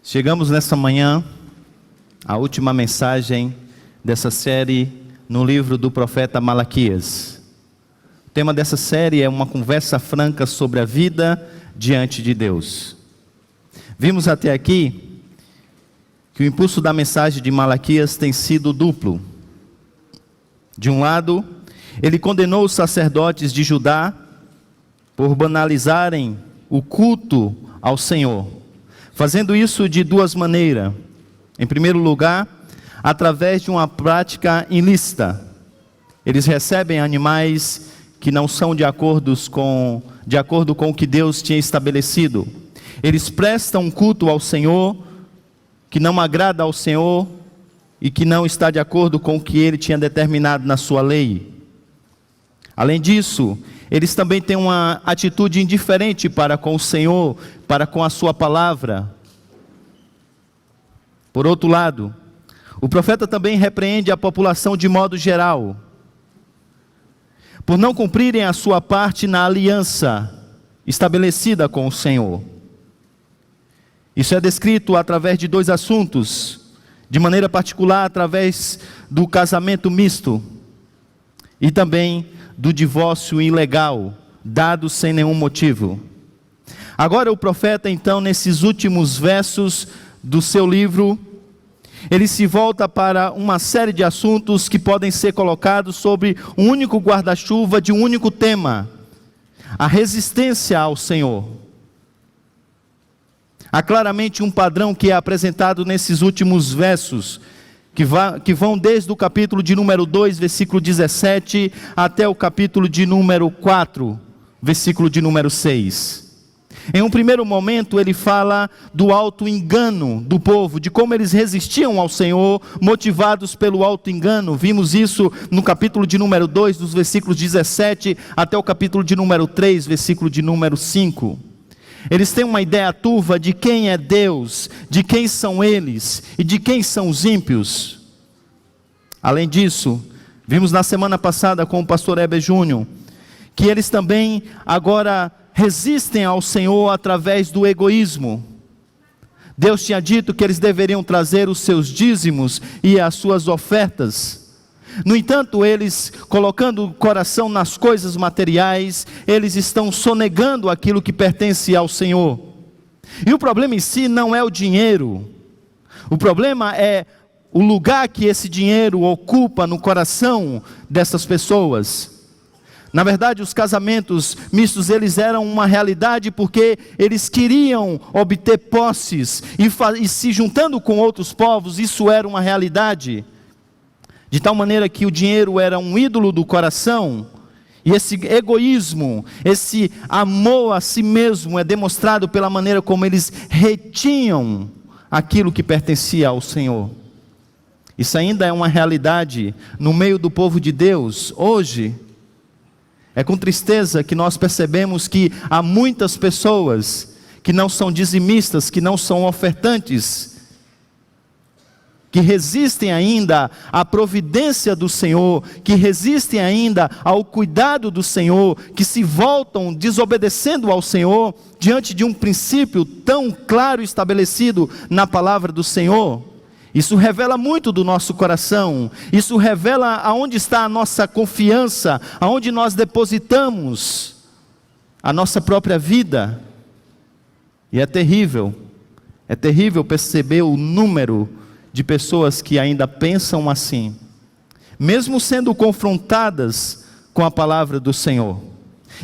Chegamos nessa manhã à última mensagem dessa série no livro do profeta Malaquias. O tema dessa série é uma conversa franca sobre a vida diante de Deus. Vimos até aqui que o impulso da mensagem de Malaquias tem sido duplo. De um lado, ele condenou os sacerdotes de Judá por banalizarem o culto ao Senhor, fazendo isso de duas maneiras. Em primeiro lugar, através de uma prática ilícita. Eles recebem animais que não são de acordo com o que Deus tinha estabelecido. Eles prestam culto ao Senhor que não agrada ao Senhor e que não está de acordo com o que Ele tinha determinado na sua lei. Além disso, eles também têm uma atitude indiferente para com o Senhor, para com a sua palavra. Por outro lado, o profeta também repreende a população de modo geral, por não cumprirem a sua parte na aliança estabelecida com o Senhor. Isso é descrito através de dois assuntos, de maneira particular através do casamento misto e também do divórcio ilegal, dado sem nenhum motivo. Agora o profeta, então, nesses últimos versos do seu livro, ele se volta para uma série de assuntos que podem ser colocados sobre um único guarda-chuva de um único tema: a resistência ao Senhor. Há claramente um padrão que é apresentado nesses últimos versos, que vão desde o capítulo de número 2, versículo 17, até o capítulo de número 4, versículo de número 6. Em um primeiro momento ele fala do auto-engano do povo, de como eles resistiam ao Senhor, motivados pelo auto-engano. Vimos isso no capítulo de número 2, dos versículos 17 até o capítulo de número 3, versículo de número 5. Eles têm uma ideia turva de quem é Deus, de quem são eles e de quem são os ímpios. Além disso, vimos na semana passada com o pastor Heber Júnior, que eles também agora resistem ao Senhor através do egoísmo. Deus tinha dito que eles deveriam trazer os seus dízimos e as suas ofertas. No entanto, eles, colocando o coração nas coisas materiais, eles estão sonegando aquilo que pertence ao Senhor. E o problema em si não é o dinheiro. O problema é o lugar que esse dinheiro ocupa no coração dessas pessoas. Na verdade, os casamentos mistos, eles eram uma realidade porque eles queriam obter posses e se juntando com outros povos, isso era uma realidade. De tal maneira que o dinheiro era um ídolo do coração, e esse egoísmo, esse amor a si mesmo é demonstrado pela maneira como eles retinham aquilo que pertencia ao Senhor. Isso ainda é uma realidade no meio do povo de Deus. Hoje, é com tristeza que nós percebemos que há muitas pessoas que não são dizimistas, que não são ofertantes, que resistem ainda à providência do Senhor, que resistem ainda ao cuidado do Senhor, que se voltam desobedecendo ao Senhor, diante de um princípio tão claro estabelecido na palavra do Senhor. Isso revela muito do nosso coração, isso revela aonde está a nossa confiança, aonde nós depositamos a nossa própria vida. E é terrível perceber o número de pessoas que ainda pensam assim, mesmo sendo confrontadas com a palavra do Senhor.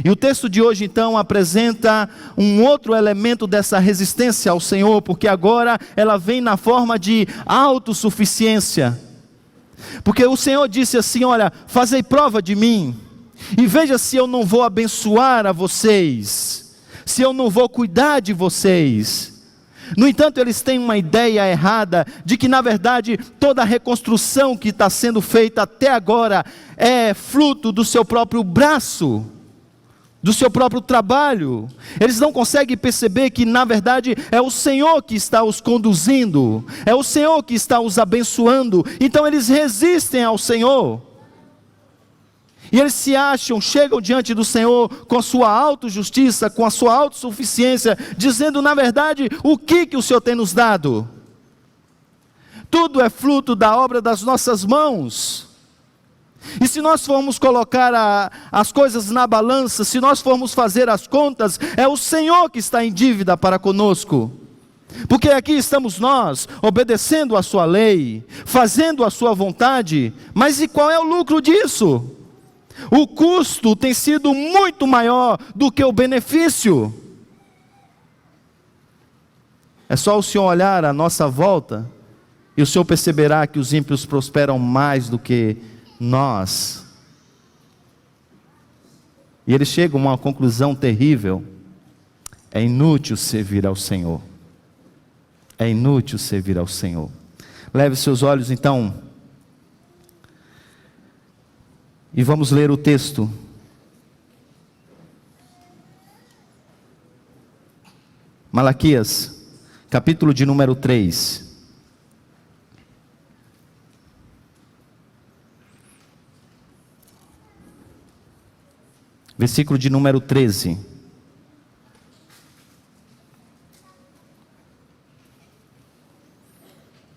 E o texto de hoje então apresenta um outro elemento dessa resistência ao Senhor, porque agora ela vem na forma de autossuficiência. Porque o Senhor disse assim: olha, fazei prova de mim, e veja se eu não vou abençoar a vocês, se eu não vou cuidar de vocês. No entanto, eles têm uma ideia errada de que, na verdade, toda a reconstrução que está sendo feita até agora é fruto do seu próprio braço, do seu próprio trabalho. Eles não conseguem perceber que, na verdade, é o Senhor que está os conduzindo, é o Senhor que está os abençoando. Então eles resistem ao Senhor. E eles se acham, chegam diante do Senhor com a sua autojustiça, com a sua autossuficiência, dizendo na verdade, o que o Senhor tem nos dado? Tudo é fruto da obra das nossas mãos. E se nós formos colocar as coisas na balança, se nós formos fazer as contas, é o Senhor que está em dívida para conosco. Porque aqui estamos nós, obedecendo a sua lei, fazendo a sua vontade, mas e qual é o lucro disso? O custo tem sido muito maior do que o benefício. É só o Senhor olhar à nossa volta, e o Senhor perceberá que os ímpios prosperam mais do que nós. E eles chegam a uma conclusão terrível: é inútil servir ao Senhor. É inútil servir ao Senhor. Leve seus olhos então, e vamos ler o texto. Malaquias, capítulo de número 3. Versículo de número 13.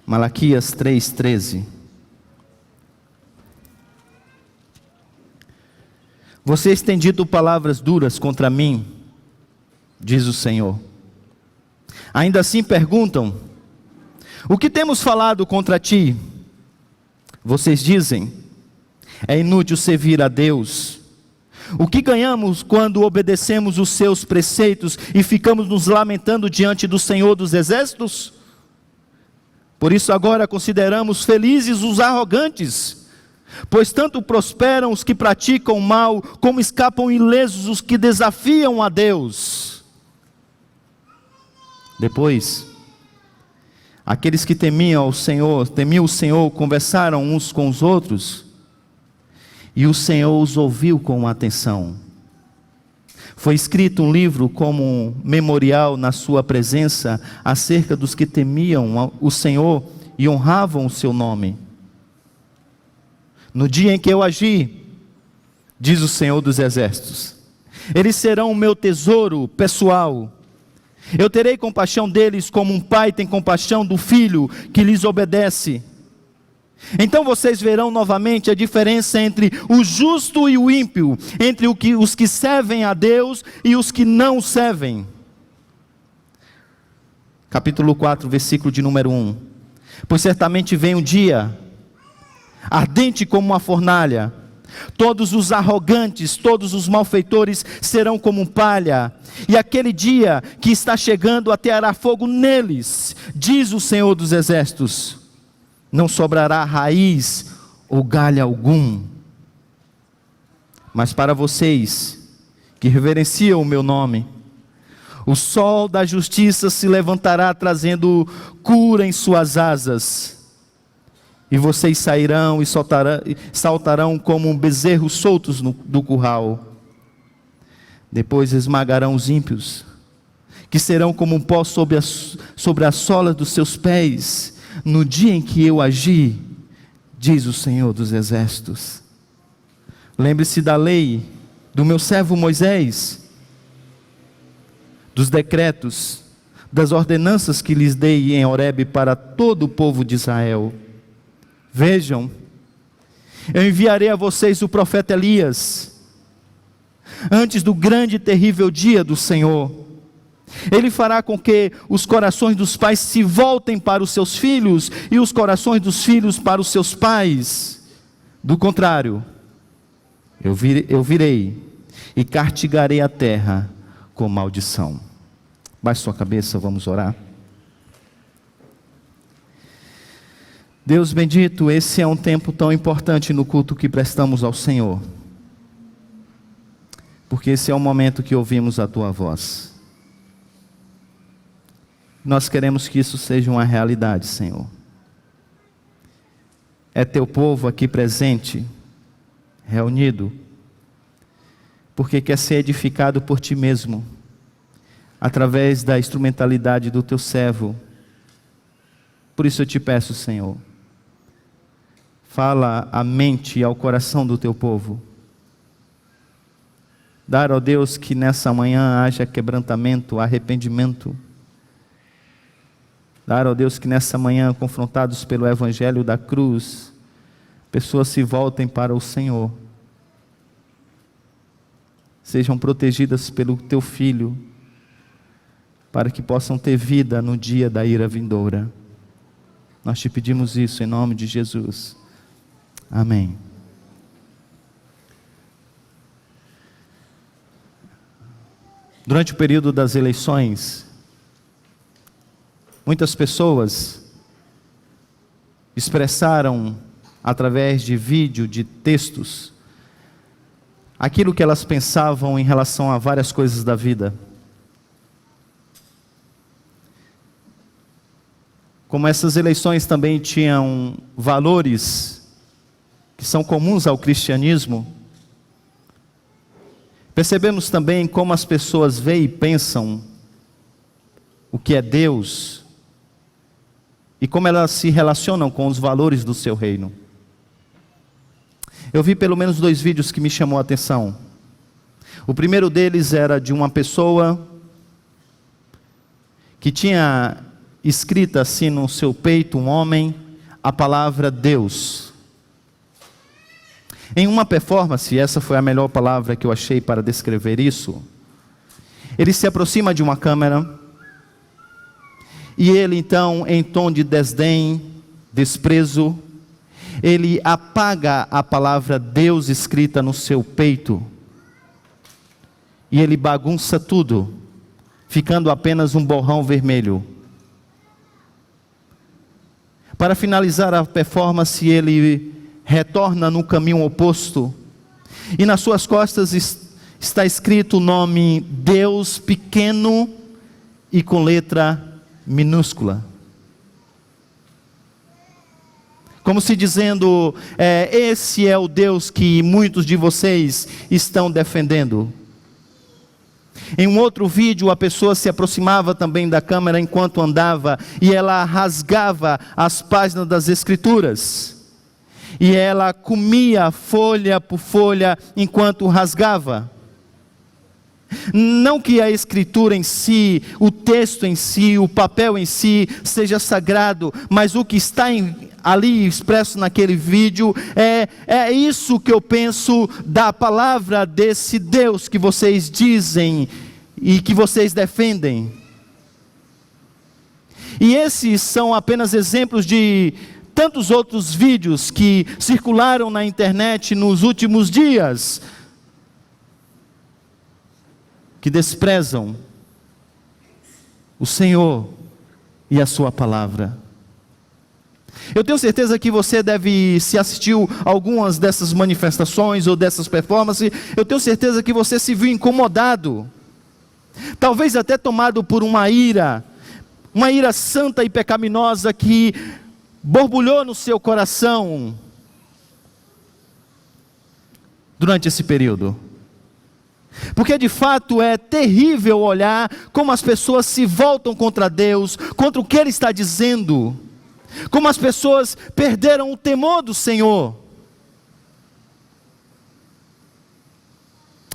Malaquias 3:13. Vocês têm dito palavras duras contra mim, diz o Senhor. Ainda assim perguntam: o que temos falado contra ti? Vocês dizem: é inútil servir a Deus. O que ganhamos quando obedecemos os seus preceitos e ficamos nos lamentando diante do Senhor dos Exércitos? Por isso agora consideramos felizes os arrogantes, pois tanto prosperam os que praticam o mal, como escapam ilesos os que desafiam a Deus. Depois, aqueles que temiam o Senhor, conversaram uns com os outros, e o Senhor os ouviu com atenção. Foi escrito um livro como um memorial na sua presença, acerca dos que temiam o Senhor e honravam o seu nome. No dia em que eu agi, diz o Senhor dos Exércitos, eles serão o meu tesouro pessoal. Eu terei compaixão deles como um pai tem compaixão do filho que lhes obedece. Então vocês verão novamente a diferença entre o justo e o ímpio, entre os que servem a Deus e os que não servem. Capítulo 4, versículo de número 1. Pois certamente vem um dia, ardente como uma fornalha, todos os arrogantes, todos os malfeitores serão como palha, e aquele dia que está chegando ateará fogo neles, diz o Senhor dos Exércitos. Não sobrará raiz ou galho algum. Mas para vocês que reverenciam o meu nome, o sol da justiça se levantará trazendo cura em suas asas. E vocês sairão e saltarão como bezerros soltos do curral. Depois esmagarão os ímpios, que serão como um pó sobre a sola dos seus pés. No dia em que eu agi, diz o Senhor dos Exércitos. Lembre-se da lei do meu servo Moisés, dos decretos, das ordenanças que lhes dei em Horebe para todo o povo de Israel. Vejam, eu enviarei a vocês o profeta Elias, antes do grande e terrível dia do Senhor. Ele fará com que os corações dos pais se voltem para os seus filhos, e os corações dos filhos para os seus pais. Do contrário, eu virei e castigarei a terra com maldição. Baixe sua cabeça, vamos orar. Deus bendito, esse é um tempo tão importante no culto que prestamos ao Senhor, porque esse é o momento que ouvimos a Tua voz. Nós queremos que isso seja uma realidade, Senhor. É Teu povo aqui presente, reunido, porque quer ser edificado por Ti mesmo, através da instrumentalidade do Teu servo. Por isso eu te peço, Senhor, fala à mente e ao coração do Teu povo, Dar, ó Deus, que nessa manhã haja quebrantamento, arrependimento. Dar, ó Deus, que nessa manhã, confrontados pelo Evangelho da cruz, pessoas se voltem para o Senhor. Sejam protegidas pelo Teu Filho, para que possam ter vida no dia da ira vindoura. Nós te pedimos isso em nome de Jesus. Amém. Durante o período das eleições, muitas pessoas expressaram, através de vídeo, de textos, aquilo que elas pensavam em relação a várias coisas da vida. Como essas eleições também tinham valores que são comuns ao cristianismo, percebemos também como as pessoas veem e pensam o que é Deus e como elas se relacionam com os valores do seu reino. Eu vi pelo menos 2 vídeos que me chamou a atenção. O primeiro deles era de uma pessoa que tinha escrita assim no seu peito, um homem, a palavra Deus. Em uma performance, essa foi a melhor palavra que eu achei para descrever isso, ele se aproxima de uma câmera, e ele então, em tom de desdém, desprezo, ele apaga a palavra Deus escrita no seu peito, e ele bagunça tudo, ficando apenas um borrão vermelho. Para finalizar a performance, ele retorna no caminho oposto, e nas suas costas está escrito o nome Deus pequeno e com letra minúscula. Como se dizendo, esse é o Deus que muitos de vocês estão defendendo. Em um outro vídeo, a pessoa se aproximava também da câmera enquanto andava, e ela rasgava as páginas das Escrituras. E ela comia folha por folha enquanto rasgava. Não que a escritura em si, o texto em si, o papel em si seja sagrado, mas o que está ali expresso naquele vídeo é isso que eu penso da palavra desse Deus que vocês dizem e que vocês defendem. E esses são apenas exemplos de tantos outros vídeos que circularam na internet nos últimos dias, que desprezam o Senhor e a sua palavra. Eu tenho certeza que você deve, se assistiu a algumas dessas manifestações ou dessas performances, eu tenho certeza que você se viu incomodado, talvez até tomado por uma ira santa e pecaminosa que borbulhou no seu coração durante esse período. Porque de fato é terrível olhar como as pessoas se voltam contra Deus, contra o que Ele está dizendo, como as pessoas perderam o temor do Senhor.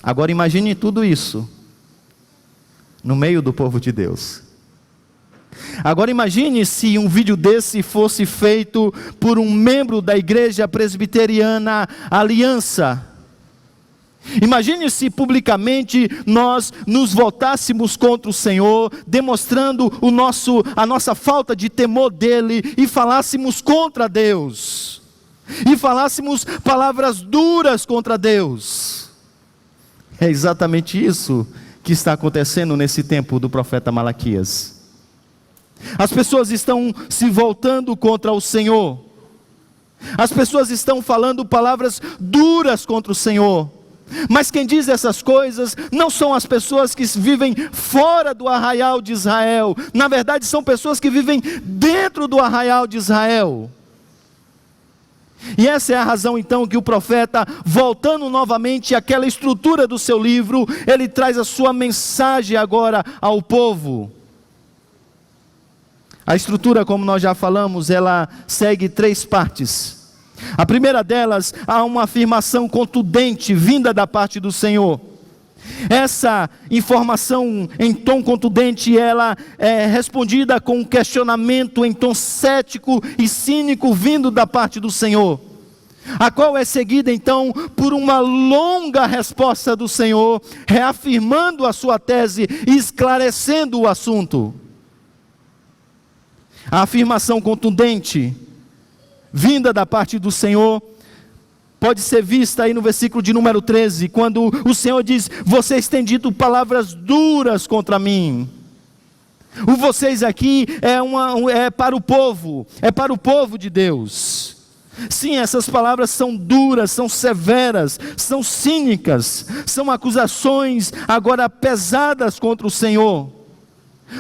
Agora imagine tudo isso no meio do povo de Deus. Agora imagine se um vídeo desse fosse feito por um membro da Igreja Presbiteriana Aliança. Imagine se publicamente nós nos voltássemos contra o Senhor, demonstrando a nossa falta de temor dEle, e falássemos contra Deus, e falássemos palavras duras contra Deus. É exatamente isso que está acontecendo nesse tempo do profeta Malaquias. As pessoas estão se voltando contra o Senhor, as pessoas estão falando palavras duras contra o Senhor. Mas quem diz essas coisas não são as pessoas que vivem fora do arraial de Israel. Na verdade são pessoas que vivem dentro do arraial de Israel. E essa é a razão então que o profeta, voltando novamente àquela estrutura do seu livro, ele traz a sua mensagem agora ao povo. A estrutura, como nós já falamos, ela segue 3 partes. A primeira delas, há uma afirmação contundente vinda da parte do Senhor. Essa informação em tom contundente, ela é respondida com um questionamento em tom cético e cínico vindo da parte do Senhor, a qual é seguida então por uma longa resposta do Senhor, reafirmando a sua tese e esclarecendo o assunto. A afirmação contundente, vinda da parte do Senhor, pode ser vista aí no versículo de número 13, quando o Senhor diz: vocês têm dito palavras duras contra mim. O vocês aqui é para o povo de Deus. Sim, essas palavras são duras, são severas, são cínicas, são acusações agora pesadas contra o Senhor.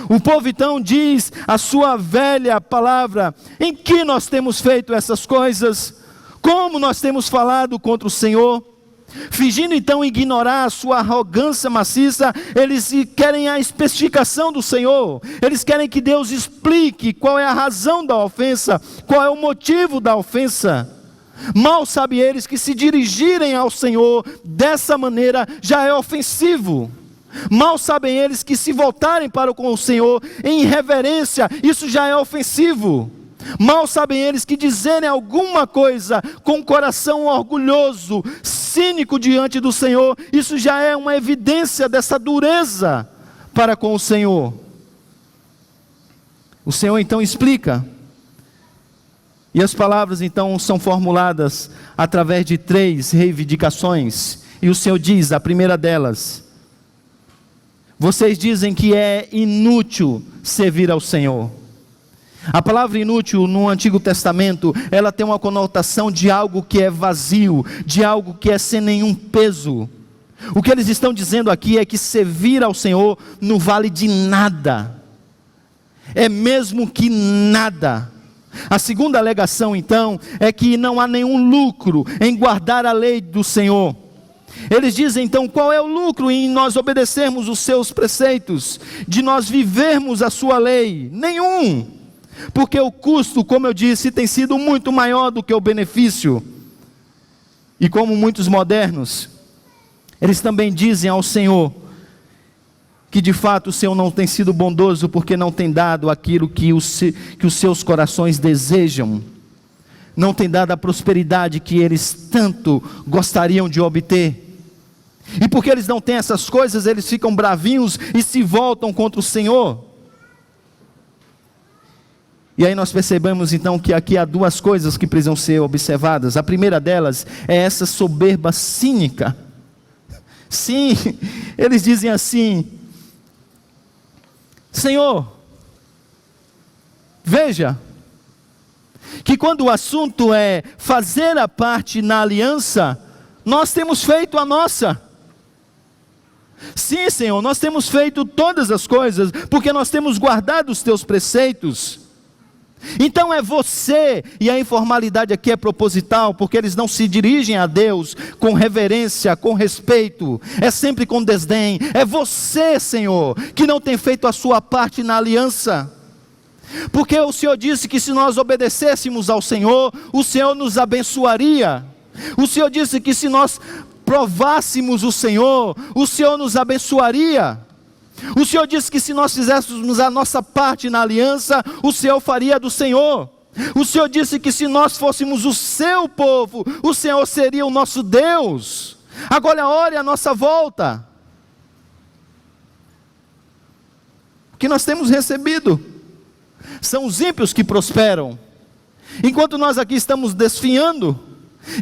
O povo então diz a sua velha palavra: em que nós temos feito essas coisas? Como nós temos falado contra o Senhor? Fingindo então ignorar a sua arrogância maciça, eles querem a especificação do Senhor. Eles querem que Deus explique qual é a razão da ofensa, qual é o motivo da ofensa. Mal sabem eles que se dirigirem ao Senhor dessa maneira já é ofensivo. Mal sabem eles que se voltarem para com o Senhor em irreverência, isso já é ofensivo. Mal sabem eles que dizerem alguma coisa com o coração orgulhoso, cínico diante do Senhor, isso já é uma evidência dessa dureza para com o Senhor. O Senhor então explica, e as palavras então são formuladas através de 3 reivindicações, e o Senhor diz, a primeira delas: vocês dizem que é inútil servir ao Senhor. A palavra inútil no Antigo Testamento, ela tem uma conotação de algo que é vazio, de algo que é sem nenhum peso. O que eles estão dizendo aqui é que servir ao Senhor não vale de nada, é mesmo que nada. A segunda alegação então, é que não há nenhum lucro em guardar a lei do Senhor. Eles dizem então, qual é o lucro em nós obedecermos os seus preceitos, de nós vivermos a sua lei? Nenhum. Porque o custo, como eu disse, tem sido muito maior do que o benefício. E como muitos modernos, eles também dizem ao Senhor que de fato o Senhor não tem sido bondoso, porque não tem dado aquilo que os seus corações desejam, não tem dado a prosperidade que eles tanto gostariam de obter. E porque eles não têm essas coisas, eles ficam bravinhos e se voltam contra o Senhor. E aí nós percebemos então que aqui há 2 coisas que precisam ser observadas. A primeira delas é essa soberba cínica. Sim, eles dizem assim: Senhor, veja, que quando o assunto é fazer a parte na aliança, nós temos feito a nossa. Sim, Senhor, nós temos feito todas as coisas, porque nós temos guardado os teus preceitos. Então é você, e a informalidade aqui é proposital, porque eles não se dirigem a Deus com reverência, com respeito, é sempre com desdém. É você, Senhor, que não tem feito a sua parte na aliança. Porque o Senhor disse que se nós obedecêssemos ao Senhor, o Senhor nos abençoaria. O Senhor disse que se nós provássemos o Senhor nos abençoaria. O Senhor disse que se nós fizéssemos a nossa parte na aliança, o Senhor faria do Senhor. O Senhor disse que se nós fôssemos o seu povo, o Senhor seria o nosso Deus. Agora ore a nossa volta. O que nós temos recebido são os ímpios que prosperam, enquanto nós aqui estamos desfiando.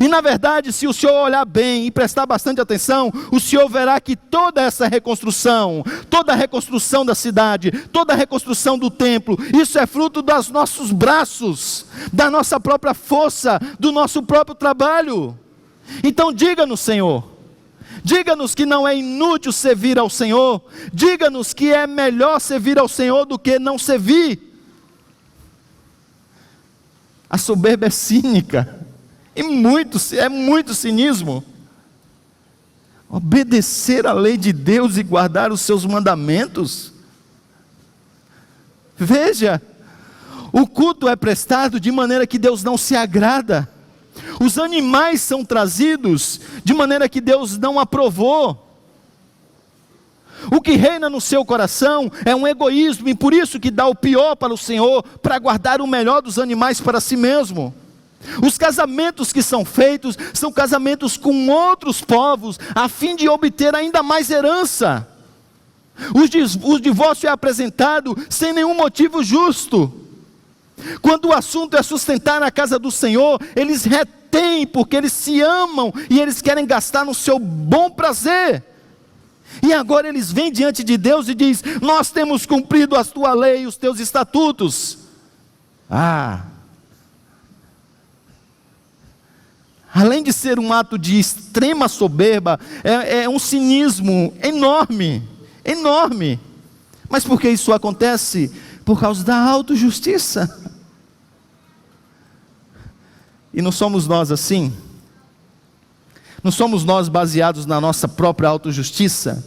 E na verdade, se o Senhor olhar bem e prestar bastante atenção, o Senhor verá que toda essa reconstrução, toda a reconstrução da cidade, toda a reconstrução do templo, isso é fruto dos nossos braços, da nossa própria força, do nosso próprio trabalho. Então diga-nos, Senhor, diga-nos que não é inútil servir ao Senhor, diga-nos que é melhor servir ao Senhor do que não servir. A soberba é cínica. É muito cinismo. Obedecer a lei de Deus e guardar os seus mandamentos. Veja, o culto é prestado de maneira que Deus não se agrada. Os animais são trazidos de maneira que Deus não aprovou. O que reina no seu coração é um egoísmo, e por isso que dá o pior para o Senhor, para guardar o melhor dos animais para si mesmo. Os casamentos que são feitos, são casamentos com outros povos, a fim de obter ainda mais herança. O divórcio é apresentado sem nenhum motivo justo. Quando o assunto é sustentar a casa do Senhor, eles retêm, porque eles se amam, e eles querem gastar no seu bom prazer. E agora eles vêm diante de Deus e dizem: nós temos cumprido a tua lei e os teus estatutos. Além de ser um ato de extrema soberba, é um cinismo enorme, enorme. Mas por que isso acontece? Por causa da autojustiça. E não somos nós assim? Não somos nós baseados na nossa própria autojustiça,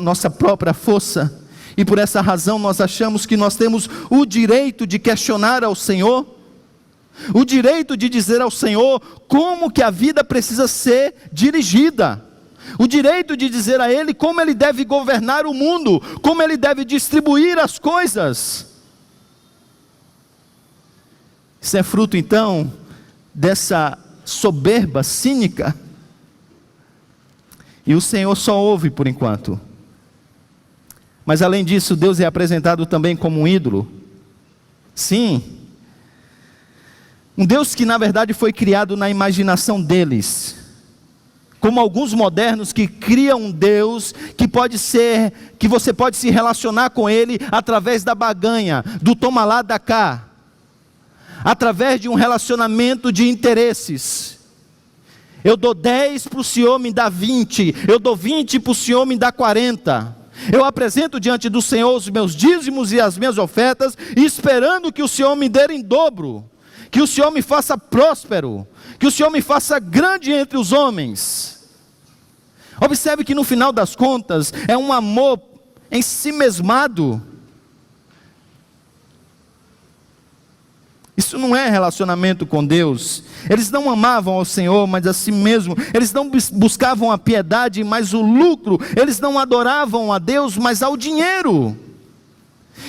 nossa própria força? E por essa razão nós achamos que nós temos o direito de questionar ao Senhor, o direito de dizer ao Senhor como que a vida precisa ser dirigida, o direito de dizer a Ele como Ele deve governar o mundo, como Ele deve distribuir as coisas. Isso é fruto então dessa soberba cínica, e o Senhor só ouve por enquanto. Mas além disso, Deus é apresentado também como um ídolo. Sim, um Deus que na verdade foi criado na imaginação deles, como alguns modernos que criam um Deus que você pode se relacionar com Ele através da barganha, do toma lá, dá cá, através de um relacionamento de interesses. Eu dou 10 para o Senhor, me dá 20, eu dou 20 para o Senhor, me dá 40. Eu apresento diante do Senhor os meus dízimos e as minhas ofertas, esperando que o Senhor me dê em dobro, que o Senhor me faça próspero, que o Senhor me faça grande entre os homens. Observe que no final das contas, é um amor ensimesmado. Isso não é relacionamento com Deus. Eles não amavam ao Senhor, mas a si mesmo. Eles não buscavam a piedade, mas o lucro. Eles não adoravam a Deus, mas ao dinheiro.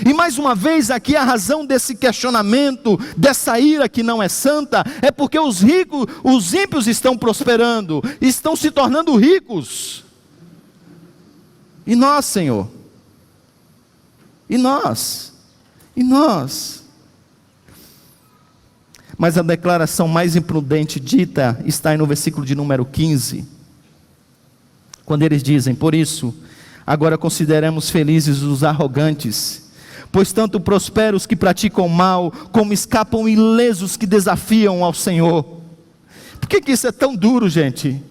E mais uma vez aqui a razão desse questionamento, dessa ira que não é santa, é porque os ímpios estão prosperando, estão se tornando ricos. E nós, Senhor? E nós? E nós? Mas a declaração mais imprudente dita está aí no versículo de número 15. Quando eles dizem: por isso, agora consideramos felizes os arrogantes, pois tanto prosperam os que praticam mal, como escapam ilesos que desafiam ao Senhor. Por que isso é tão duro, gente?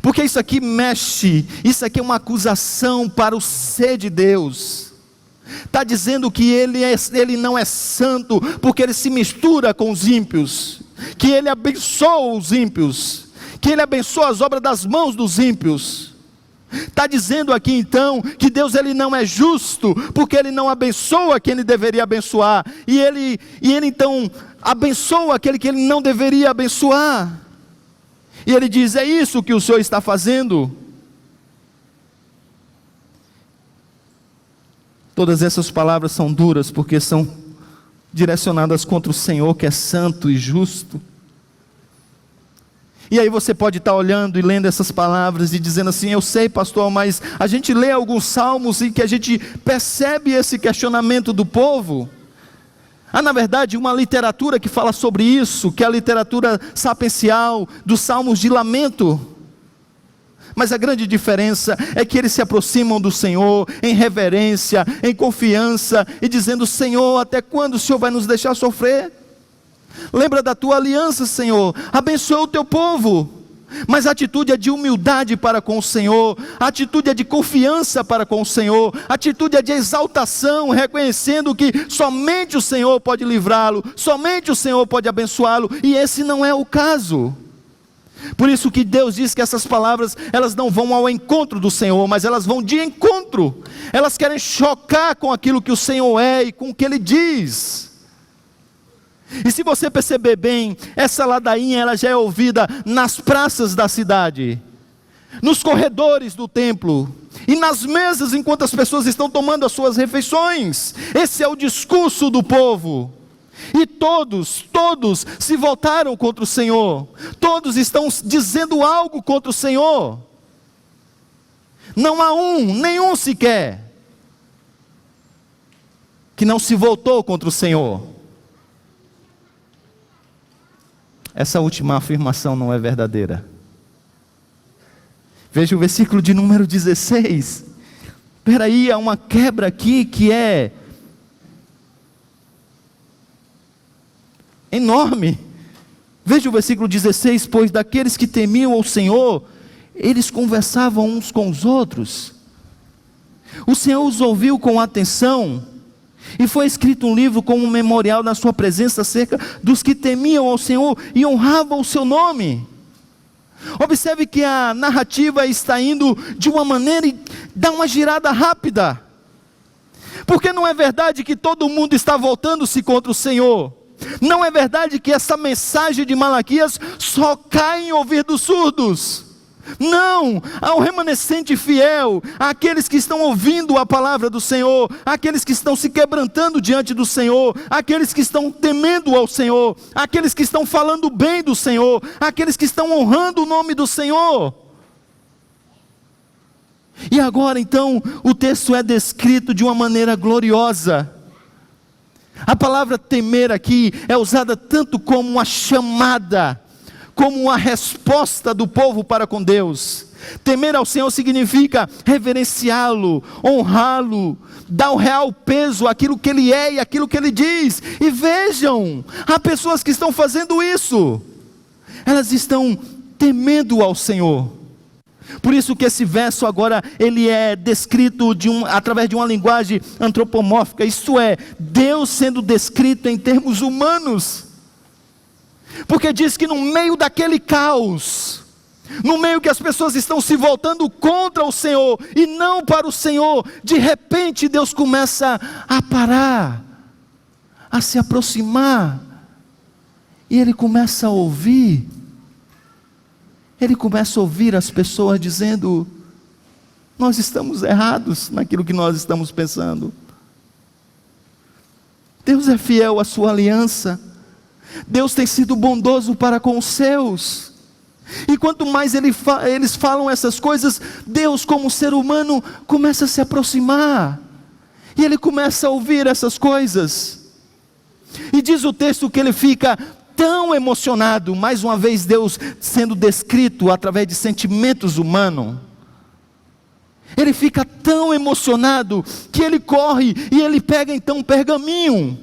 Porque isso aqui mexe, isso aqui é uma acusação para o ser de Deus. Está dizendo que ele não é santo, porque ele se mistura com os ímpios, que ele abençoa os ímpios, que ele abençoa as obras das mãos dos ímpios. Está dizendo aqui então, que Deus ele não é justo, porque ele não abençoa quem ele deveria abençoar, e ele então abençoa aquele que ele não deveria abençoar. E ele diz: é isso que o Senhor está fazendo. Todas essas palavras são duras, porque são direcionadas contra o Senhor, que é santo e justo. E aí você pode estar olhando e lendo essas palavras e dizendo assim: eu sei, pastor, mas a gente lê alguns salmos e que a gente percebe esse questionamento do povo. Há na verdade uma literatura que fala sobre isso, que é a literatura sapiencial dos salmos de lamento. Mas a grande diferença é que eles se aproximam do Senhor em reverência, em confiança, e dizendo: Senhor, até quando o Senhor vai nos deixar sofrer? Lembra da tua aliança, Senhor, abençoa o teu povo. Mas a atitude é de humildade para com o Senhor, a atitude é de confiança para com o Senhor, a atitude é de exaltação, reconhecendo que somente o Senhor pode livrá-lo, somente o Senhor pode abençoá-lo, e esse não é o caso. Por isso que Deus diz que essas palavras, elas não vão ao encontro do Senhor, mas elas vão de encontro. Elas querem chocar com aquilo que o Senhor é e com o que Ele diz. E se você perceber bem, essa ladainha ela já é ouvida nas praças da cidade, nos corredores do templo. e nas mesas enquanto as pessoas estão tomando as suas refeições. Esse é o discurso do povo. E todos se voltaram contra o Senhor. Todos estão dizendo algo contra o Senhor. Não há nenhum sequer, que não se voltou contra o Senhor. Essa última afirmação não é verdadeira. Veja o versículo de número 16. Espera aí, há uma quebra aqui que é enorme. Veja o versículo 16: pois daqueles que temiam ao Senhor, eles conversavam uns com os outros. O Senhor os ouviu com atenção, e foi escrito um livro como um memorial na sua presença acerca dos que temiam ao Senhor e honravam o seu nome. Observe que a narrativa está indo de uma maneira e dá uma girada rápida. Porque não é verdade que todo mundo está voltando-se contra o Senhor. Não é verdade que essa mensagem de Malaquias só cai em ouvidos surdos. Não, ao remanescente fiel, àqueles que estão ouvindo a palavra do Senhor, àqueles que estão se quebrantando diante do Senhor, àqueles que estão temendo ao Senhor, àqueles que estão falando bem do Senhor, àqueles que estão honrando o nome do Senhor. E agora então, o texto é descrito de uma maneira gloriosa. A palavra temer aqui é usada tanto como uma chamada, como uma resposta do povo para com Deus. Temer ao Senhor significa reverenciá-lo, honrá-lo, dar o real peso àquilo que Ele é e àquilo que Ele diz. E vejam, há pessoas que estão fazendo isso. Elas estão temendo ao Senhor. Por isso que esse verso agora, ele é descrito através de uma linguagem antropomórfica. Isto é, Deus sendo descrito em termos humanos. Porque diz que no meio daquele caos, no meio que as pessoas estão se voltando contra o Senhor e não para o Senhor, de repente Deus começa a parar, a se aproximar, e Ele começa a ouvir. Ele começa a ouvir as pessoas dizendo: nós estamos errados naquilo que nós estamos pensando. Deus é fiel à sua aliança. Deus tem sido bondoso para com os seus. E quanto mais eles falam essas coisas, Deus, como ser humano, começa a se aproximar. E Ele começa a ouvir essas coisas. E diz o texto que Ele fica tão emocionado, mais uma vez Deus sendo descrito através de sentimentos humanos. Ele fica tão emocionado que ele corre e ele pega então um pergaminho.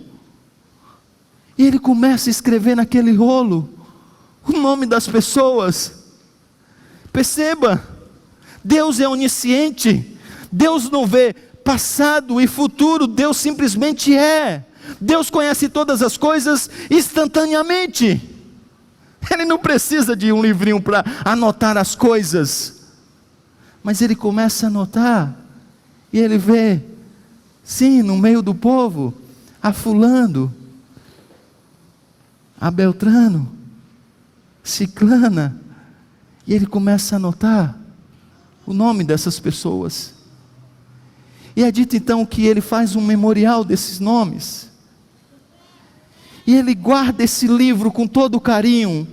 E ele começa a escrever naquele rolo o nome das pessoas. Perceba, Deus é onisciente. Deus não vê passado e futuro, Deus simplesmente é. Deus conhece todas as coisas instantaneamente. Ele não precisa de um livrinho para anotar as coisas. Mas ele começa a anotar. E ele vê, sim, no meio do povo, a fulano, a Beltrano, Ciclana. E ele começa a anotar o nome dessas pessoas. E é dito então que ele faz um memorial desses nomes. E ele guarda esse livro com todo carinho.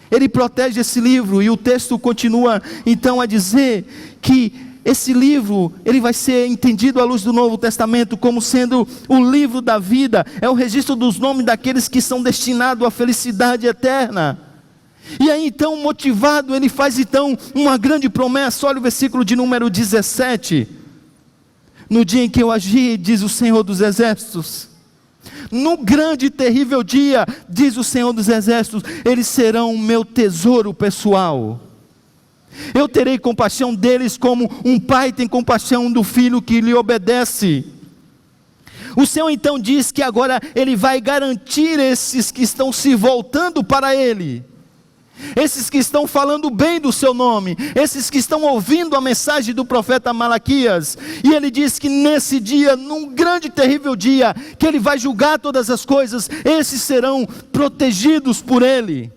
Ele protege esse livro. E o texto continua então a dizer que esse livro, ele vai ser entendido à luz do Novo Testamento como sendo o livro da vida. É o registro dos nomes daqueles que são destinados à felicidade eterna. E aí então, motivado, ele faz então uma grande promessa. Olha o versículo de número 17. No dia em que eu agi, diz o Senhor dos Exércitos, no grande e terrível dia, diz o Senhor dos Exércitos, eles serão o meu tesouro pessoal. Eu terei compaixão deles como um pai tem compaixão do filho que lhe obedece. O Senhor então diz que agora Ele vai garantir esses que estão se voltando para Ele, esses que estão falando bem do seu nome, esses que estão ouvindo a mensagem do profeta Malaquias. E ele diz que nesse dia, num grande e terrível dia, que ele vai julgar todas as coisas, esses serão protegidos por ele.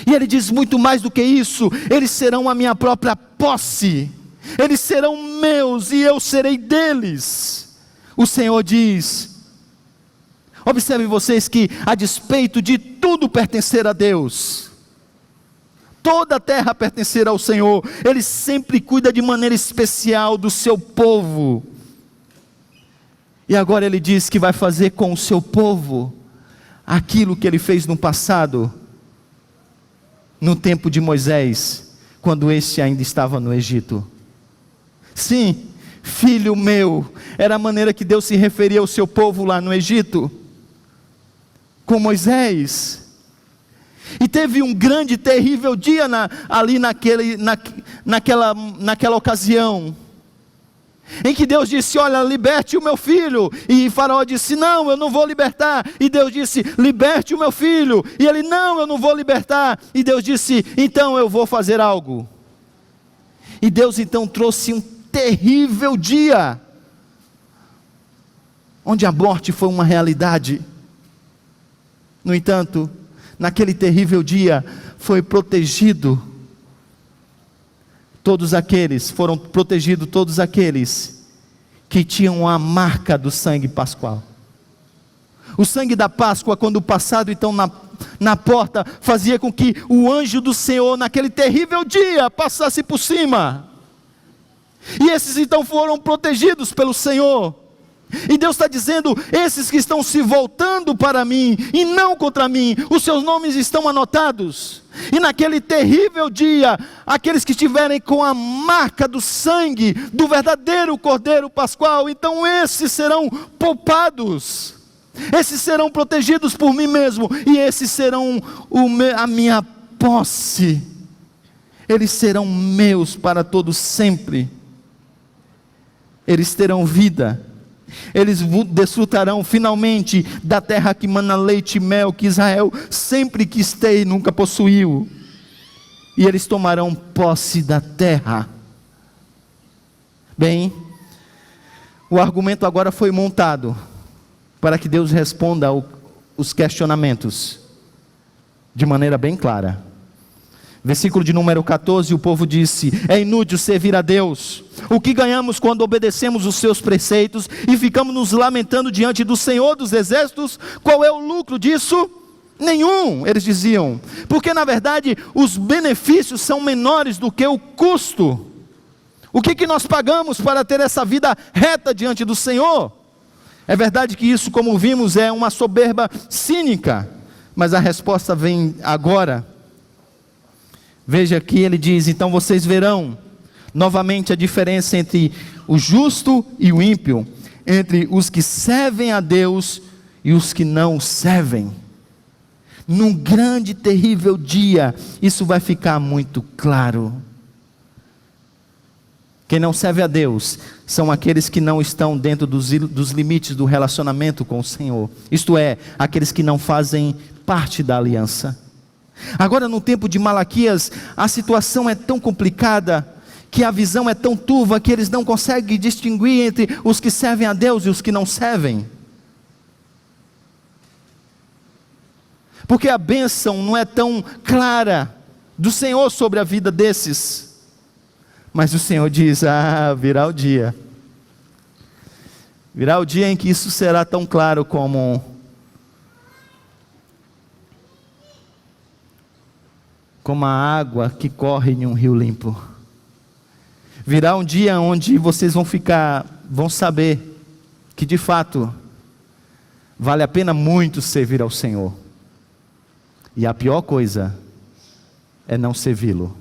E ele diz muito mais do que isso: eles serão a minha própria posse, eles serão meus e eu serei deles. O Senhor diz. Observe vocês que, a despeito de tudo pertencer a Deus, toda a terra pertencer ao Senhor, Ele sempre cuida de maneira especial do seu povo. E agora Ele diz que vai fazer com o seu povo aquilo que Ele fez no passado, no tempo de Moisés, quando este ainda estava no Egito. Sim, filho meu, era a maneira que Deus se referia ao seu povo lá no Egito, com Moisés. E teve um grande, terrível dia ali naquela ocasião, em que Deus disse: olha, liberte o meu filho. E Faraó disse: não, eu não vou libertar. E Deus disse: liberte o meu filho. E ele: não, eu não vou libertar. E Deus disse: então eu vou fazer algo. E Deus então trouxe um terrível dia, onde a morte foi uma realidade. No entanto, naquele terrível dia, foram protegidos todos aqueles que tinham a marca do sangue pascual. O sangue da Páscoa, quando passado então na porta, fazia com que o anjo do Senhor, naquele terrível dia, passasse por cima. E esses então foram protegidos pelo Senhor. E Deus está dizendo: esses que estão se voltando para mim e não contra mim, os seus nomes estão anotados. E naquele terrível dia, aqueles que estiverem com a marca do sangue do verdadeiro Cordeiro Pascual, então esses serão poupados, esses serão protegidos por mim mesmo, e esses serão a minha posse. Eles serão meus para todo sempre. Eles terão vida. Eles desfrutarão finalmente da terra que mana leite e mel, que Israel sempre quis ter e nunca possuiu. E eles tomarão posse da terra. Bem, o argumento agora foi montado para que Deus responda os questionamentos de maneira bem clara. Versículo de número 14, o povo disse: é inútil servir a Deus. O que ganhamos quando obedecemos os seus preceitos e ficamos nos lamentando diante do Senhor dos Exércitos? Qual é o lucro disso? Nenhum, eles diziam, porque na verdade os benefícios são menores do que o custo. O que nós pagamos para ter essa vida reta diante do Senhor? É verdade que isso, como vimos, é uma soberba cínica, mas a resposta vem agora. Veja aqui, ele diz: então vocês verão novamente a diferença entre o justo e o ímpio, entre os que servem a Deus e os que não o servem. Num grande e terrível dia, isso vai ficar muito claro. Quem não serve a Deus são aqueles que não estão dentro dos limites do relacionamento com o Senhor, isto é, aqueles que não fazem parte da aliança. Agora, no tempo de Malaquias, a situação é tão complicada, que a visão é tão turva, que eles não conseguem distinguir entre os que servem a Deus e os que não servem. Porque a bênção não é tão clara do Senhor sobre a vida desses. Mas o Senhor diz: virá o dia. Virá o dia em que isso será tão claro como a água que corre em um rio limpo. Virá um dia onde vocês vão saber que de fato vale a pena muito servir ao Senhor. E a pior coisa é não servi-lo.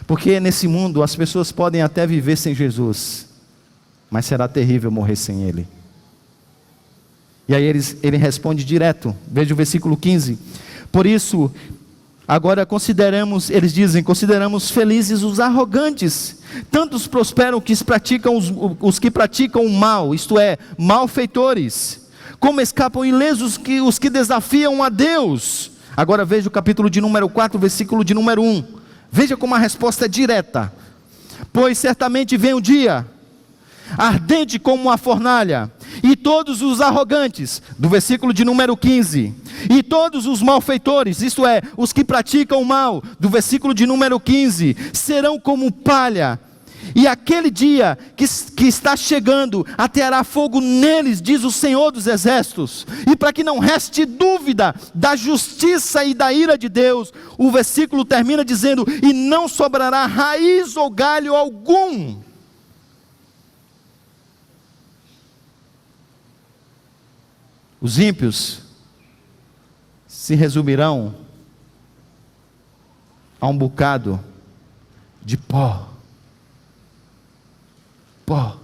Porque nesse mundo as pessoas podem até viver sem Jesus, mas será terrível morrer sem Ele. E aí ele responde direto, veja o versículo 15. Por isso, agora consideramos felizes os arrogantes. Tantos prosperam os que praticam o mal, isto é, malfeitores. Como escapam ilesos os que desafiam a Deus. Agora veja o capítulo de número 4, versículo de número 1. Veja como a resposta é direta. Pois certamente vem um dia, ardente como uma fornalha, e todos os arrogantes, do versículo de número 15, E todos os malfeitores, isto é, os que praticam o mal, do versículo de número 15, serão como palha. E aquele dia que está chegando, ateará fogo neles, diz o Senhor dos Exércitos. E para que não reste dúvida da justiça e da ira de Deus, o versículo termina dizendo: e não sobrará raiz ou galho algum. Os ímpios se resumirão a um bocado de pó. Pó.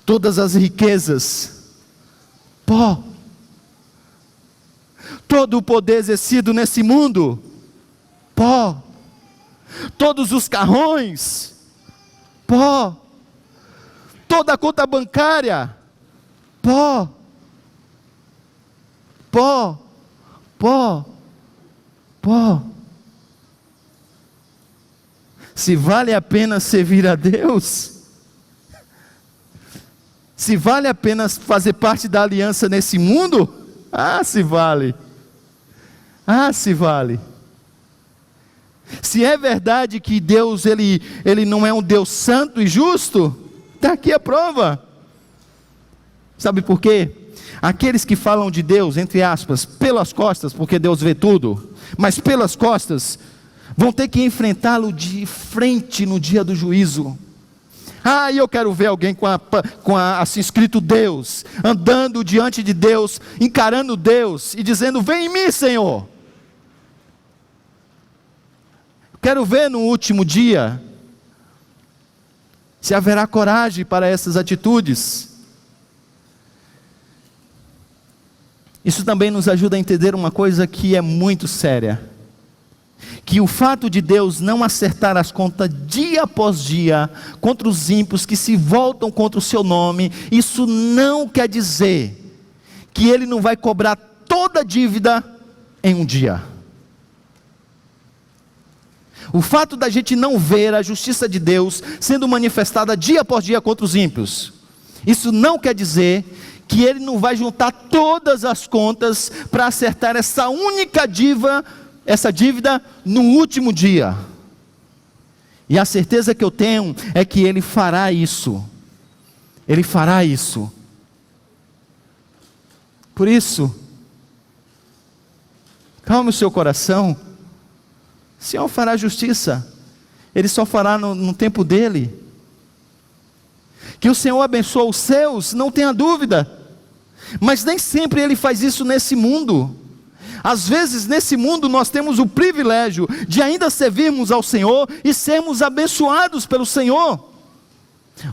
Todas as riquezas, pó. Todo o poder exercido nesse mundo, pó. Todos os carrões, pó. Toda a conta bancária, pó. Pó. Pó. Pó. Se vale a pena servir a Deus, se vale a pena fazer parte da aliança nesse mundo, se vale, se vale. Se é verdade que Deus, Ele não é um Deus santo e justo, está aqui a prova. Sabe por quê? Aqueles que falam de Deus, entre aspas, pelas costas, porque Deus vê tudo, mas pelas costas, vão ter que enfrentá-lo de frente no dia do juízo. E eu quero ver alguém assim escrito Deus, andando diante de Deus, encarando Deus e dizendo: vem em mim, Senhor. Quero ver no último dia se haverá coragem para essas atitudes. Isso também nos ajuda a entender uma coisa que é muito séria. Que o fato de Deus não acertar as contas dia após dia contra os ímpios que se voltam contra o seu nome, isso não quer dizer que Ele não vai cobrar toda a dívida em um dia. O fato da gente não ver a justiça de Deus sendo manifestada dia após dia contra os ímpios, isso não quer dizer que Ele não vai juntar todas as contas para acertar essa única dívida no último dia. E a certeza que eu tenho é que Ele fará isso. Ele fará isso. Por isso, calme o seu coração. O Senhor fará justiça. Ele só fará no tempo dEle. Que o Senhor abençoa os seus, não tenha dúvida. Mas nem sempre Ele faz isso nesse mundo. Às vezes nesse mundo nós temos o privilégio de ainda servirmos ao Senhor e sermos abençoados pelo Senhor.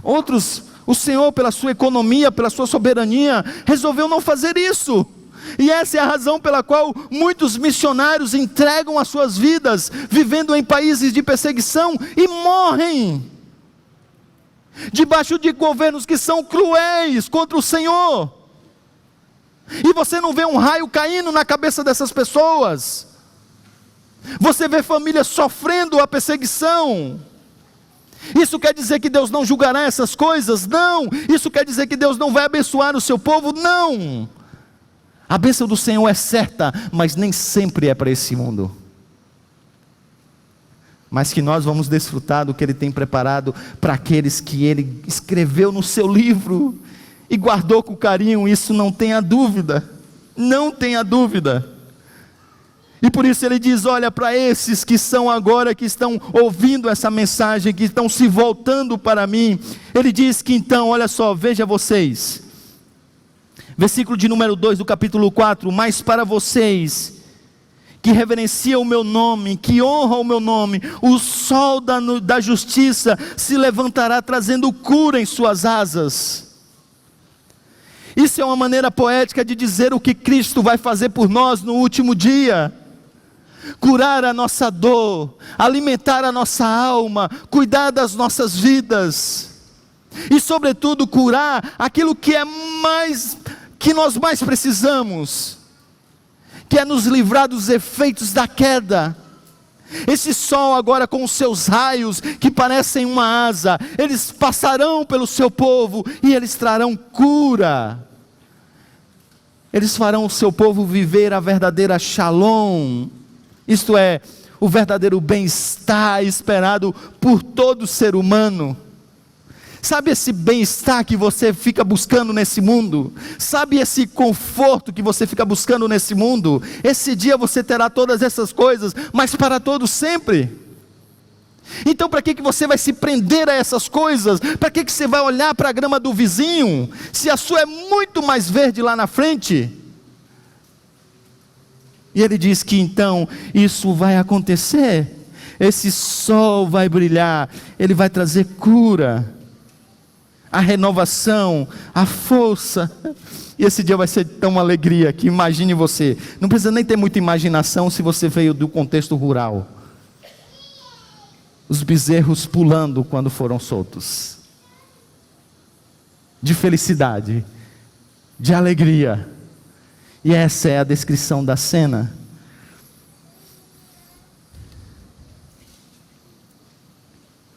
Outros, o Senhor pela sua economia, pela sua soberania, resolveu não fazer isso. E essa é a razão pela qual muitos missionários entregam as suas vidas, vivendo em países de perseguição e morrem, debaixo de governos que são cruéis contra o Senhor. E você não vê um raio caindo na cabeça dessas pessoas. Você vê famílias sofrendo a perseguição. Isso quer dizer que Deus não julgará essas coisas? Não. Isso quer dizer que Deus não vai abençoar o seu povo? Não. A bênção do Senhor é certa, mas nem sempre é para esse mundo. Mas que nós vamos desfrutar do que Ele tem preparado para aqueles que Ele escreveu no seu livro e guardou com carinho. Isso não tenha dúvida, não tenha dúvida. E por isso Ele diz: olha, para esses que são agora, que estão ouvindo essa mensagem, que estão se voltando para mim, Ele diz que então, olha só, veja vocês, versículo de número 2 do capítulo 4, mas para vocês que reverenciam o meu nome, que honram o meu nome, o sol da justiça se levantará trazendo cura em suas asas. Isso é uma maneira poética de dizer o que Cristo vai fazer por nós no último dia. Curar a nossa dor, alimentar a nossa alma, cuidar das nossas vidas. E sobretudo curar aquilo que nós mais precisamos, que é nos livrar dos efeitos da queda. Esse sol agora com os seus raios que parecem uma asa, eles passarão pelo seu povo e eles trarão cura. Eles farão o seu povo viver a verdadeira shalom, isto é, o verdadeiro bem-estar esperado por todo ser humano. Sabe esse bem-estar que você fica buscando nesse mundo? Sabe esse conforto que você fica buscando nesse mundo? Esse dia você terá todas essas coisas, mas para todos sempre. Então para que você vai se prender a essas coisas? Para que você vai olhar para a grama do vizinho, se a sua é muito mais verde lá na frente? E ele diz que então isso vai acontecer, esse sol vai brilhar, ele vai trazer cura, a renovação, a força, e esse dia vai ser tão alegria, que imagine você, não precisa nem ter muita imaginação se você veio do contexto rural, os bezerros pulando quando foram soltos, de felicidade, de alegria. E essa é a descrição da cena.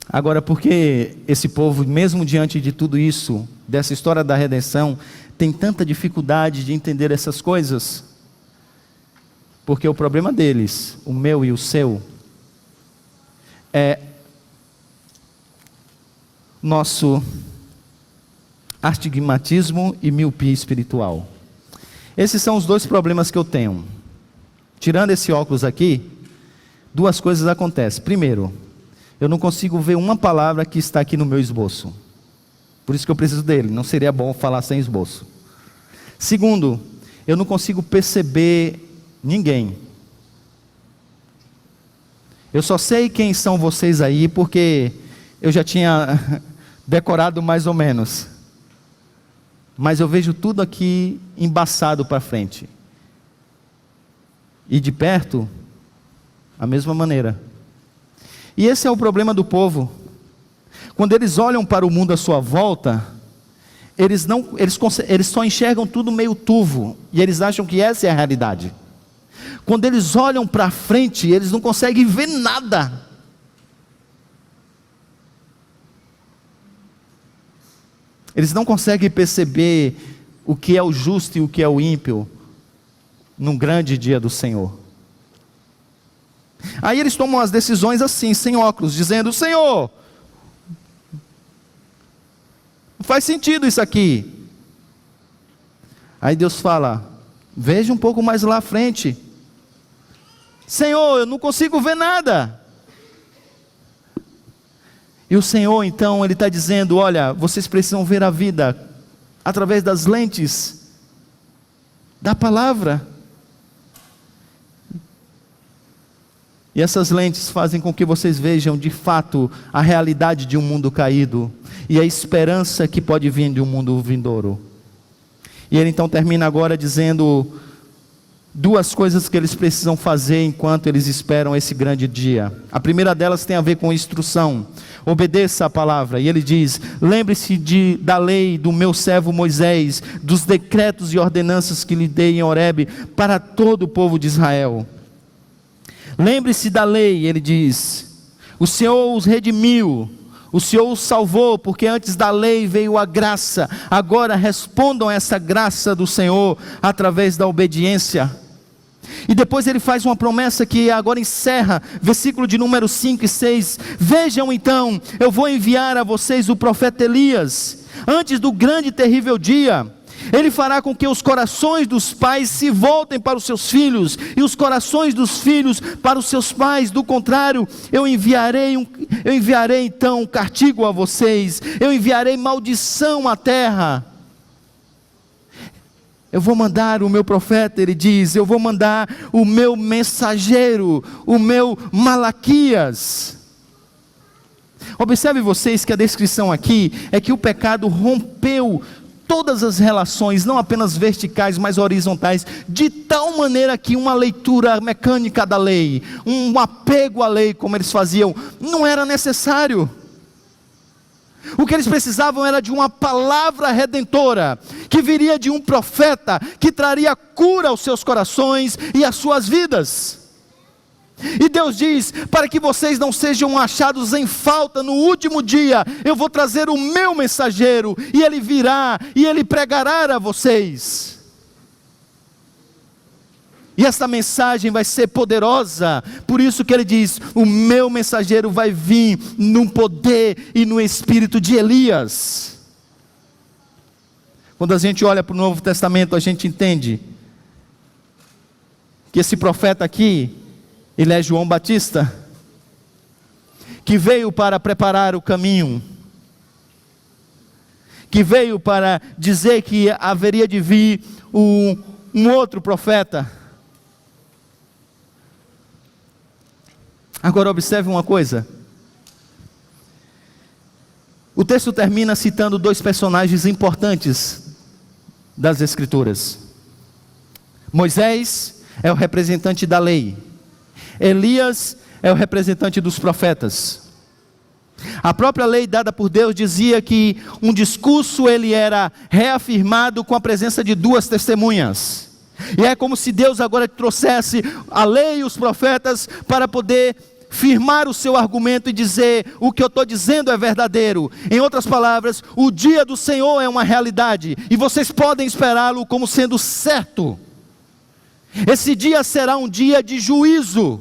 Agora, por que esse povo, mesmo diante de tudo isso, dessa história da redenção, tem tanta dificuldade de entender essas coisas? Porque o problema deles, o meu e o seu, é nosso astigmatismo e miopia espiritual. Esses são os dois problemas que eu tenho. Tirando esse óculos aqui, duas coisas acontecem. Primeiro, eu não consigo ver uma palavra que está aqui no meu esboço. Por isso que eu preciso dele, não seria bom falar sem esboço. Segundo, eu não consigo perceber ninguém. Eu só sei quem são vocês aí porque eu já tinha decorado mais ou menos. Mas eu vejo tudo aqui embaçado para frente. E de perto, a mesma maneira. E esse é o problema do povo. Quando eles olham para o mundo à sua volta, eles só enxergam tudo meio turvo. E eles acham que essa é a realidade. Quando eles olham para frente, eles não conseguem ver nada. Eles não conseguem perceber o que é o justo e o que é o ímpio num grande dia do Senhor. Aí eles tomam as decisões assim, sem óculos, dizendo: Senhor, não faz sentido isso aqui. Aí Deus fala: veja um pouco mais lá à frente. Senhor, eu não consigo ver nada. E o Senhor então, Ele está dizendo: olha, vocês precisam ver a vida através das lentes da palavra. E essas lentes fazem com que vocês vejam de fato a realidade de um mundo caído e a esperança que pode vir de um mundo vindouro. E Ele então termina agora dizendo duas coisas que eles precisam fazer enquanto eles esperam esse grande dia. A primeira delas tem a ver com instrução. Obedeça a palavra. E ele diz: lembre-se da lei do meu servo Moisés, dos decretos e ordenanças que lhe dei em Horebe para todo o povo de Israel. Lembre-se da lei, ele diz. O Senhor os redimiu, o Senhor os salvou, porque antes da lei veio a graça. Agora respondam a essa graça do Senhor através da obediência. E depois ele faz uma promessa que agora encerra, versículo de número 5 e 6. Vejam então, eu vou enviar a vocês o profeta Elias, antes do grande e terrível dia. Ele fará com que os corações dos pais se voltem para os seus filhos, e os corações dos filhos para os seus pais. Do contrário, eu enviarei então um castigo a vocês, eu enviarei maldição à terra. Eu vou mandar o meu profeta, ele diz, eu vou mandar o meu mensageiro, o meu Malaquias. Observe vocês que a descrição aqui é que o pecado rompeu todas as relações, não apenas verticais, mas horizontais, de tal maneira que uma leitura mecânica da lei, um apego à lei, como eles faziam, não era necessário. O que eles precisavam era de uma palavra redentora, que viria de um profeta, que traria cura aos seus corações e às suas vidas. E Deus diz: para que vocês não sejam achados em falta no último dia, eu vou trazer o meu mensageiro, e ele virá, e ele pregará a vocês. E essa mensagem vai ser poderosa. Por isso que ele diz: o meu mensageiro vai vir no poder e no espírito de Elias. Quando a gente olha para o Novo Testamento, a gente entende que esse profeta aqui, ele é João Batista, que veio para preparar o caminho, que veio para dizer que haveria de vir um outro profeta. Agora observe uma coisa. O texto termina citando dois personagens importantes das Escrituras. Moisés é o representante da lei. Elias é o representante dos profetas. A própria lei dada por Deus dizia que um discurso ele era reafirmado com a presença de duas testemunhas. E é como se Deus agora trouxesse a lei e os profetas para poder firmar o seu argumento e dizer: o que eu estou dizendo é verdadeiro. Em outras palavras, o dia do Senhor é uma realidade, e vocês podem esperá-lo como sendo certo. Esse dia será um dia de juízo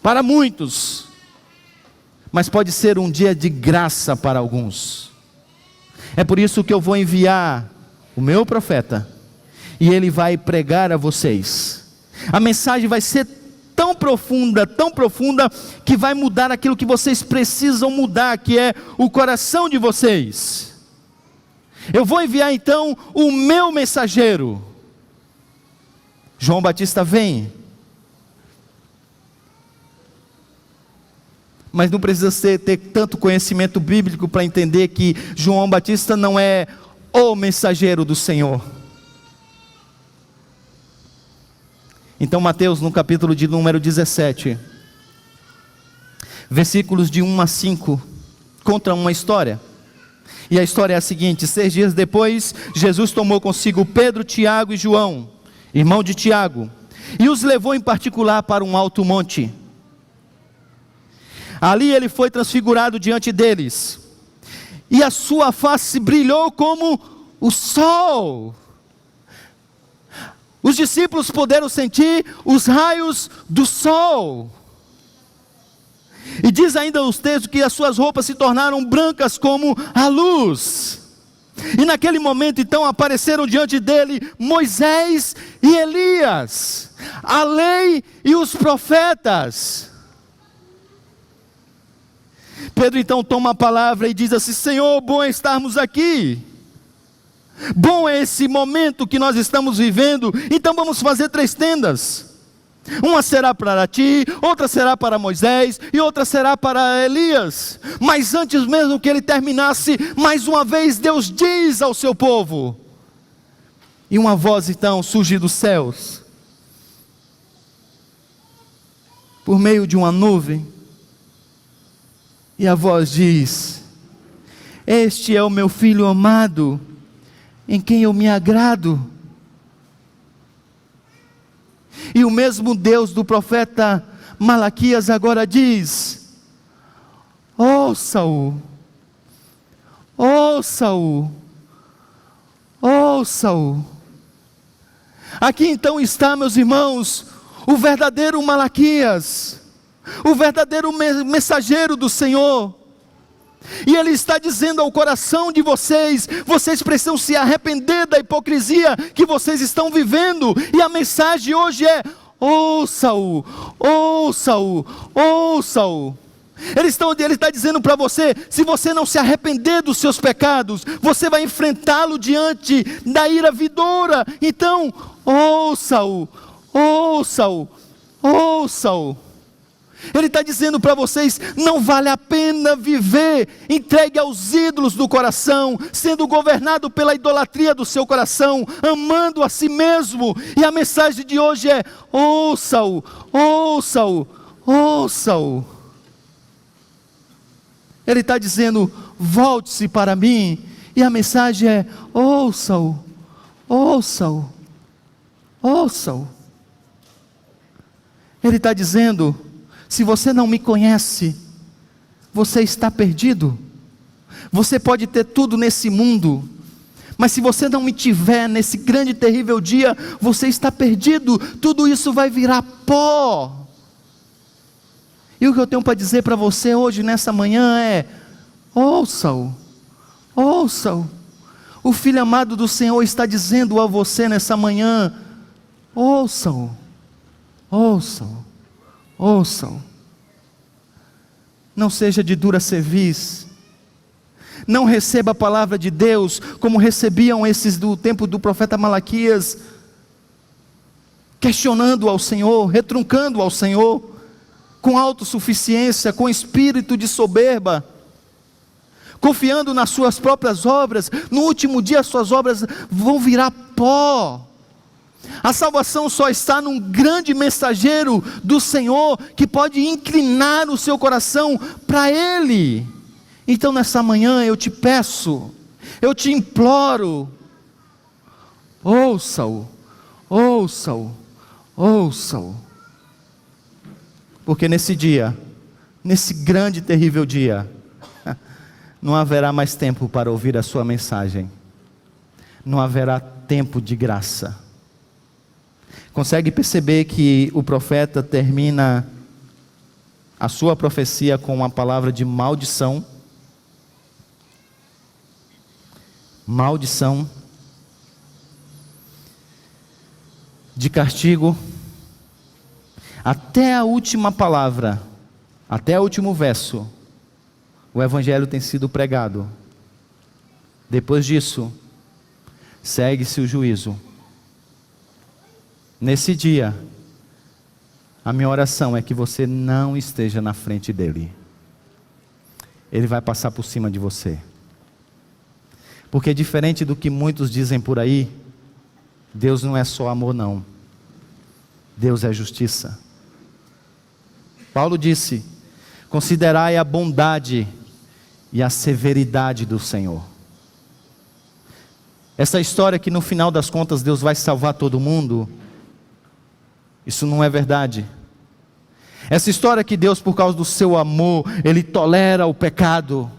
para muitos, mas pode ser um dia de graça para alguns. É por isso que eu vou enviar o meu profeta, e ele vai pregar a vocês. A mensagem vai ser tão profunda, que vai mudar aquilo que vocês precisam mudar, que é o coração de vocês. Eu vou enviar então o meu mensageiro. João Batista vem, mas não precisa ter tanto conhecimento bíblico para entender que João Batista não é o mensageiro do Senhor. Então Mateus, no capítulo de número 17, versículos de 1 a 5, conta uma história. E a história é a seguinte: 6 dias depois, Jesus tomou consigo Pedro, Tiago e João, irmão de Tiago, e os levou em particular para um alto monte. Ali ele foi transfigurado diante deles, e a sua face brilhou como o sol. Os discípulos puderam sentir os raios do sol. E diz ainda os textos que as suas roupas se tornaram brancas como a luz. E naquele momento então apareceram diante dele Moisés e Elias, a lei e os profetas. Pedro então toma a palavra e diz assim: Senhor, bom é estarmos aqui. Bom é esse momento que nós estamos vivendo. Então vamos fazer 3 tendas. Uma será para ti, outra será para Moisés e outra será para Elias. Mas antes mesmo que ele terminasse, mais uma vez Deus diz ao seu povo. E uma voz então surge dos céus, por meio de uma nuvem. E a voz diz: este é o meu filho amado, em quem eu me agrado. E o mesmo Deus do profeta Malaquias agora diz: ouça-o, ouça-o, ouça-o. Aqui então está, meus irmãos, o verdadeiro Malaquias, o verdadeiro mensageiro do Senhor. E ele está dizendo ao coração de vocês: vocês precisam se arrepender da hipocrisia que vocês estão vivendo. E a mensagem hoje é: ouça-o, ouça-o, ouça-o. Ele está dizendo para você: se você não se arrepender dos seus pecados, você vai enfrentá-lo diante da ira vindoura. Então, ouça-o, ouça-o, ouça-o. Ele está dizendo para vocês: não vale a pena viver entregue aos ídolos do coração, sendo governado pela idolatria do seu coração, amando a si mesmo. E a mensagem de hoje é: ouça-o, ouça-o, ouça-o. Ele está dizendo: volte-se para mim. E a mensagem é: ouça-o, ouça-o, ouça-o. Ele está dizendo: se você não me conhece, você está perdido. Você pode ter tudo nesse mundo, Mas se você não me tiver nesse grande e terrível dia, você está perdido, tudo isso vai virar pó. E o que eu tenho para dizer para você hoje, nessa manhã é: ouça-o, ouça-o. O Filho amado do Senhor está dizendo a você nessa manhã: ouça-o, ouça-o, ouça-o. Não seja de dura cerviz. Não receba a palavra de Deus como recebiam esses do tempo do profeta Malaquias, questionando ao Senhor, retruncando ao Senhor, com autossuficiência, com espírito de soberba, confiando nas suas próprias obras. No último dia as suas obras vão virar pó. A salvação só está num grande mensageiro do Senhor, que pode inclinar o seu coração para Ele. Então nessa manhã eu te peço, eu te imploro, ouça-o, ouça-o, ouça-o. Porque nesse dia, nesse grande e terrível dia, não haverá mais tempo para ouvir a sua mensagem, não haverá tempo de graça. Consegue perceber que o profeta termina a sua profecia com uma palavra de maldição? Maldição, de castigo, até a última palavra, até o último verso, o Evangelho tem sido pregado. Depois disso, segue-se o juízo. Nesse dia, a minha oração é que você não esteja na frente dele. Ele vai passar por cima de você. Porque diferente do que muitos dizem por aí, Deus não é só amor não. Deus é justiça. Paulo disse: considerai a bondade e a severidade do Senhor. Essa história que no final das contas Deus vai salvar todo mundo, isso não é verdade. Essa história que Deus, por causa do seu amor, Ele tolera o pecado,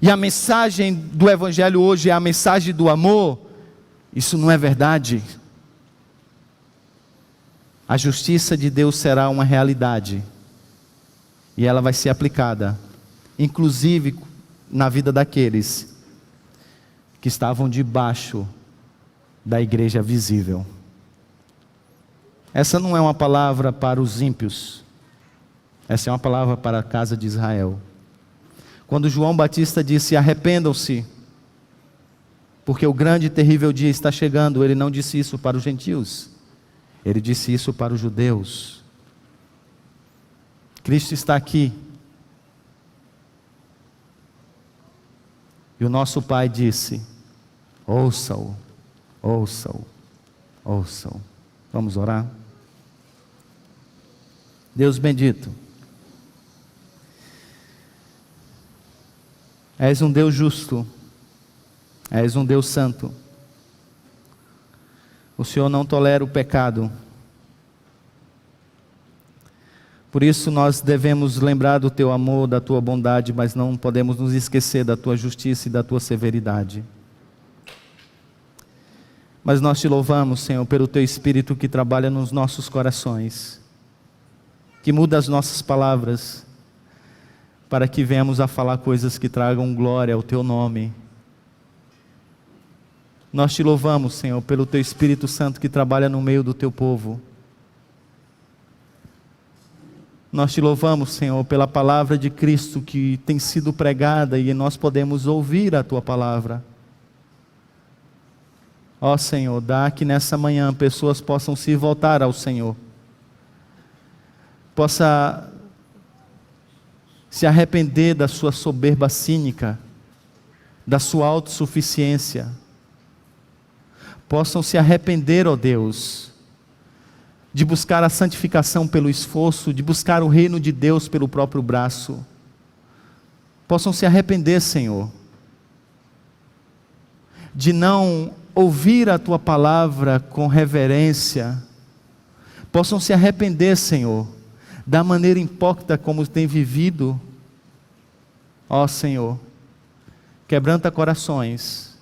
e a mensagem do Evangelho hoje é a mensagem do amor, isso não é verdade. A justiça de Deus será uma realidade, e ela vai ser aplicada, inclusive na vida daqueles que estavam debaixo da igreja visível. Essa não é uma palavra para os ímpios, essa é uma palavra para a casa de Israel. Quando João Batista disse: arrependam-se, porque o grande e terrível dia está chegando, ele não disse isso para os gentios, ele disse isso para os judeus. Cristo está aqui, e o nosso Pai disse: ouça-o, ouça-o, ouça-o. Vamos orar? Deus bendito, és um Deus justo, és um Deus santo. O Senhor não tolera o pecado. Por isso nós devemos lembrar do Teu amor, da Tua bondade, mas não podemos nos esquecer da Tua justiça e da Tua severidade. Mas nós Te louvamos, Senhor, pelo Teu Espírito que trabalha nos nossos corações, que muda as nossas palavras, para que venhamos a falar coisas que tragam glória ao Teu nome. Nós Te louvamos, Senhor, pelo Teu Espírito Santo que trabalha no meio do Teu povo. Nós Te louvamos, Senhor, pela palavra de Cristo que tem sido pregada e nós podemos ouvir a Tua palavra. Ó Senhor, dá que nessa manhã pessoas possam se voltar ao Senhor, possa se arrepender da sua soberba cínica, da sua autossuficiência, possam se arrepender, ó Deus, de buscar a santificação pelo esforço, de buscar o reino de Deus pelo próprio braço, possam se arrepender, Senhor, de não ouvir a Tua palavra com reverência, possam se arrepender, Senhor, da maneira hipócrita como tem vivido. Ó Senhor, quebranta corações,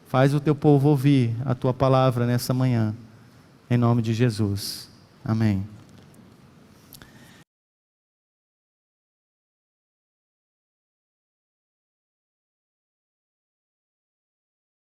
Faz o teu povo ouvir a tua palavra nessa manhã, em nome de Jesus. Amém.